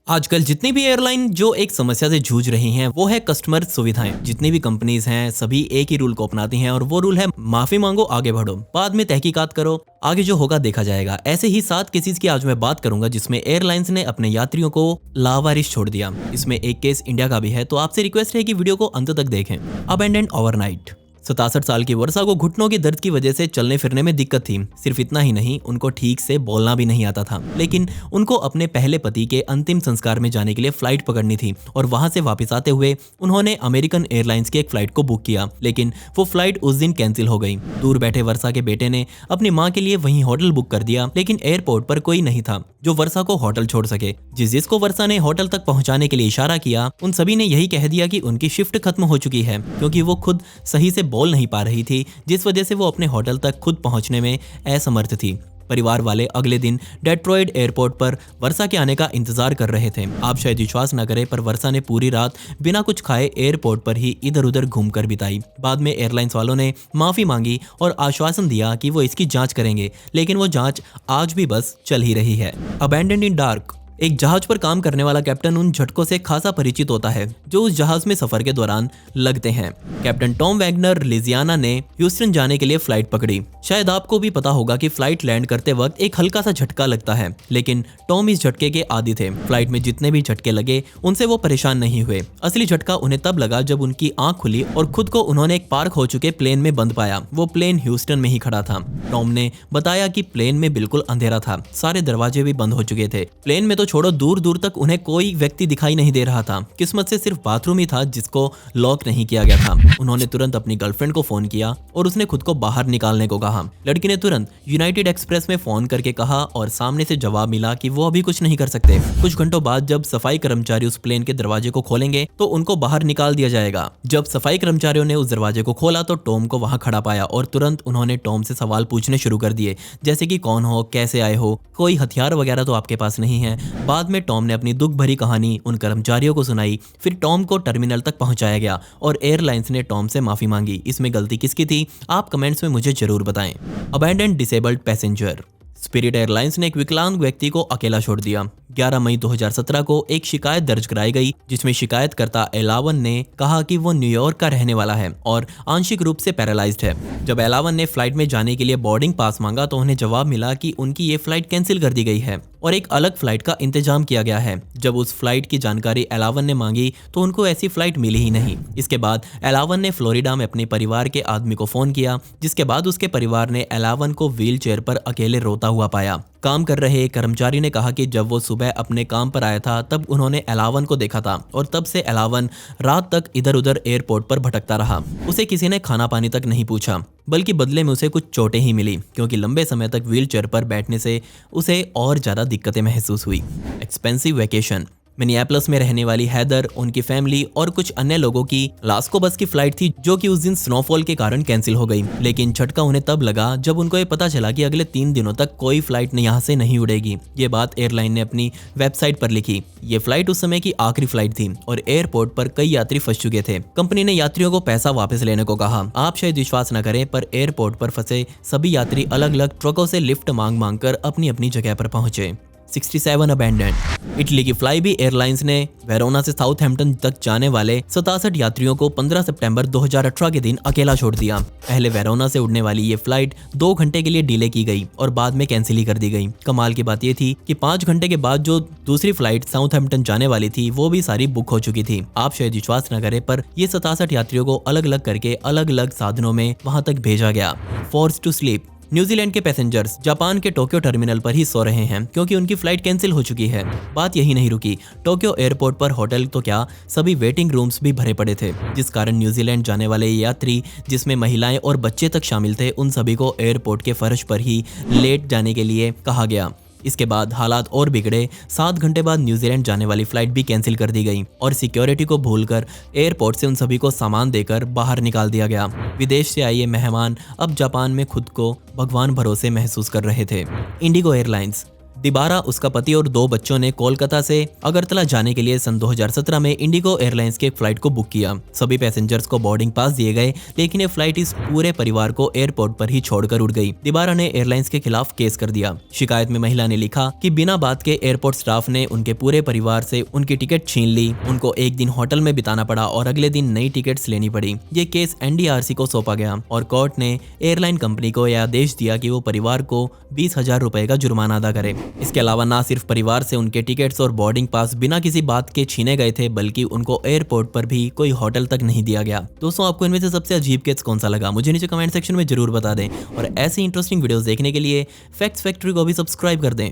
आजकल जितनी भी एयरलाइन जो एक समस्या से जूझ रही हैं वो है कस्टमर सुविधाएं। जितनी भी कंपनीज हैं सभी एक ही रूल को अपनाती हैं और वो रूल है माफी मांगो आगे बढ़ो, बाद में तहकीकात करो, आगे जो होगा देखा जाएगा। ऐसे ही 7 केसेस की आज मैं बात करूंगा जिसमें एयरलाइंस ने अपने यात्रियों को लावारिस छोड़ दिया। इसमें एक केस इंडिया का भी है, तो आपसे रिक्वेस्ट है कि वीडियो को अंत तक देखें। Abandoned overnight. 67 साल की वर्षा को घुटनों के दर्द की वजह से चलने फिरने में दिक्कत थी। सिर्फ इतना ही नहीं, उनको ठीक से बोलना भी नहीं आता था। लेकिन उनको अपने पहले पति के अंतिम संस्कार में जाने के लिए फ्लाइट पकड़नी थी और वहां से वापस आते हुए उन्होंने अमेरिकन एयरलाइंस की एक फ्लाइट को बुक किया, लेकिन वो फ्लाइट उस दिन कैंसिल हो गई। दूर बैठे वर्षा के बेटे ने अपनी माँ के लिए वहीं होटल बुक कर दिया, लेकिन एयरपोर्ट पर कोई नहीं था जो वर्षा को होटल छोड़ सके। जिसको वर्षा ने होटल तक पहुंचाने के लिए इशारा किया, उन सभी ने यही कह दिया कि उनकी शिफ्ट खत्म हो चुकी है, क्योंकि वो खुद सही से बोल नहीं पा रही थी, जिस वजह से वो अपने होटल तक खुद पहुंचने में असमर्थ थी। परिवार वाले अगले दिन डेट्रॉयट एयरपोर्ट पर वर्षा के आने का इंतजार कर रहे थे। आप शायद विश्वास न करें, पर वर्षा ने पूरी रात बिना कुछ खाए एयरपोर्ट पर ही इधर उधर घूमकर बिताई। बाद में एयरलाइंस वालों ने माफी मांगी और आश्वासन दिया कि वो इसकी जांच करेंगे, लेकिन वो जांच आज भी बस चल ही रही है। अबैंडन्ड इन डार्क। एक जहाज पर काम करने वाला कैप्टन उन झटकों से खासा परिचित होता है जो उस जहाज में सफर के दौरान लगते हैं। कैप्टन टॉम वैगनर लिजियाना ने ह्यूस्टन जाने के लिए फ्लाइट पकड़ी। शायद आपको भी पता होगा कि फ्लाइट लैंड करते वक्त एक हल्का सा झटका लगता है, लेकिन टॉम इस झटके के आदी थे। फ्लाइट में जितने भी झटके लगे उनसे वो परेशान नहीं हुए। असली झटका उन्हें तब लगा जब उनकी आंख खुली और खुद को उन्होंने एक पार्क हो चुके प्लेन में बंद पाया। वो प्लेन ह्यूस्टन में ही खड़ा था। टॉम ने बताया कि प्लेन में बिल्कुल अंधेरा था, सारे दरवाजे भी बंद हो चुके थे। प्लेन में तो छोड़ो, दूर दूर तक उन्हें कोई व्यक्ति दिखाई नहीं दे रहा था। किस्मत से सिर्फ बाथरूम ही था जिसको लॉक नहीं किया गया था। उन्होंने तुरंत अपनी गर्लफ्रेंड को फोन किया और उसने खुद को बाहर निकालने को कहा। लड़की ने तुरंत यूनाइटेड एक्सप्रेस में फोन करके कहा और सामने से जवाब मिला कि वो अभी कुछ नहीं कर सकते। कुछ घंटों बाद जब सफाई कर्मचारी उस प्लेन के दरवाजे को खोलेंगे तो उनको बाहर निकाल दिया जाएगा। जब सफाई कर्मचारियों ने उस दरवाजे को खोला तो टॉम को वहां खड़ा पाया और तुरंत उन्होंने टॉम से सवाल पूछने शुरू कर दिए, जैसे कि कौन हो, कैसे आए हो, कोई हथियार वगैरह तो आपके पास नहीं है। बाद में टॉम ने अपनी दुख भरी कहानी उन कर्मचारियों को सुनाई। फिर टॉम को टर्मिनल तक पहुंचाया गया और एयरलाइंस ने टॉम से माफी मांगी। इसमें गलती किसकी थी, आप कमेंट्स में मुझे जरूर बताएं। Abandoned disabled passenger. Spirit airlines ने एक विकलांग व्यक्ति को अकेला छोड़ दिया। 11 मई 2017 को एक शिकायत दर्ज कराई गई जिसमें शिकायतकर्ता एलावन ने कहा कि वो न्यूयॉर्क का रहने वाला है और आंशिक रूप से पैरालाइज्ड है। जब एलावन ने फ्लाइट में जाने के लिए बोर्डिंग पास मांगा तो उन्हें जवाब मिला कि उनकी ये फ्लाइट कैंसिल कर दी गई है और एक अलग फ्लाइट का इंतजाम किया गया है। जब उस फ्लाइट की जानकारी एलावन ने मांगी तो उनको ऐसी फ्लाइट मिली ही नहीं। इसके बाद एलावन ने फ्लोरिडा में अपने परिवार के आदमी को फोन किया, जिसके बाद उसके परिवार ने एलावन को व्हील चेयर पर अकेले रोता हुआ पाया। काम कर रहे एक कर्मचारी ने कहा कि जब वो सुबह अपने काम पर आया था तब उन्होंने एलावन को देखा था और तब से एलावन रात तक इधर उधर एयरपोर्ट पर भटकता रहा। उसे किसी ने खाना पानी तक नहीं पूछा, बल्कि बदले में उसे कुछ चोटें ही मिली, क्योंकि लंबे समय तक व्हील चेयर पर बैठने से उसे और ज़्यादा दिक्कतें महसूस हुई। Expensive vacation. मिनियापोलिस में रहने वाली हैदर, उनकी फैमिली और कुछ अन्य लोगों की लास्को बस की फ्लाइट थी जो कि उस दिन स्नोफॉल के कारण कैंसिल हो गई। लेकिन झटका उन्हें तब लगा जब उनको ये पता चला कि अगले 3 दिनों तक कोई फ्लाइट यहाँ से नहीं उड़ेगी। ये बात एयरलाइन ने अपनी वेबसाइट पर लिखी। ये फ्लाइट उस समय की आखिरी फ्लाइट थी और एयरपोर्ट पर कई यात्री फंस चुके थे। कंपनी ने यात्रियों को पैसा वापस लेने को कहा। आप शायद विश्वास न करें, पर एयरपोर्ट पर फंसे सभी यात्री अलग अलग ट्रकों से लिफ्ट मांग मांग कर अपनी अपनी जगह पर पहुंचे। 67 अबैंडन्ड। इटली की फ्लाईबी एयरलाइंस ने वेरोना से साउथहैम्पटन तक जाने वाले 67 यात्रियों को 15 सितंबर 2018 के दिन अकेला छोड़ दिया। पहले वेरोना से उड़ने वाली ये फ्लाइट 2 घंटे के लिए डिले की गई और बाद में कैंसिल ही कर दी गई। कमाल की बात ये थी कि 5 घंटे के बाद जो दूसरी फ्लाइट साउथहैम्पटन जाने वाली थी वो भी सारी बुक हो चुकी थी। आप शायद विश्वास न करें, पर ये 67 यात्रियों को अलग अलग करके अलग अलग साधनों में वहां तक भेजा गया। Force to sleep. न्यूजीलैंड के पैसेंजर्स जापान के टोक्यो टर्मिनल पर ही सो रहे हैं क्योंकि उनकी फ्लाइट कैंसिल हो चुकी है। बात यही नहीं रुकी, टोक्यो एयरपोर्ट पर होटल तो क्या, सभी वेटिंग रूम्स भी भरे पड़े थे, जिस कारण न्यूजीलैंड जाने वाले यात्री, जिसमें महिलाएं और बच्चे तक शामिल थे, उन सभी को एयरपोर्ट के फर्श पर ही लेट जाने के लिए कहा गया। इसके बाद हालात और बिगड़े। 7 घंटे बाद न्यूजीलैंड जाने वाली फ्लाइट भी कैंसिल कर दी गई और सिक्योरिटी को भूलकर एयरपोर्ट से उन सभी को सामान देकर बाहर निकाल दिया गया। विदेश से आए ये मेहमान अब जापान में खुद को भगवान भरोसे महसूस कर रहे थे। Indigo airlines. दिबारा, उसका पति और 2 बच्चों ने कोलकाता से अगरतला जाने के लिए सन 2017 में इंडिगो एयरलाइंस के फ्लाइट को बुक किया। सभी पैसेंजर्स को बोर्डिंग पास दिए गए, लेकिन ये फ्लाइट इस पूरे परिवार को एयरपोर्ट पर ही छोड़कर उड़ गई। दिबारा ने एयरलाइंस के खिलाफ केस कर दिया। शिकायत में महिला ने लिखा कि बिना बात के एयरपोर्ट स्टाफ ने उनके पूरे परिवार से उनकी टिकट छीन ली, उनको एक दिन होटल में बिताना पड़ा और अगले दिन नई टिकट्स लेनी पड़ी। ये केस एनडीआरसी को सौंपा गया और कोर्ट ने एयरलाइन कंपनी को यह आदेश दिया कि वो परिवार को 20,000 रुपए का जुर्माना अदा करे। इसके अलावा ना सिर्फ परिवार से उनके टिकट्स और बोर्डिंग पास बिना किसी बात के छीने गए थे, बल्कि उनको एयरपोर्ट पर भी कोई होटल तक नहीं दिया गया। दोस्तों, आपको इनमें से सबसे अजीब केस कौन सा लगा, मुझे नीचे कमेंट सेक्शन में जरूर बता दें और ऐसी इंटरेस्टिंग वीडियोस देखने के लिए फैक्ट्स फैक्ट्री को भी सब्सक्राइब कर दें।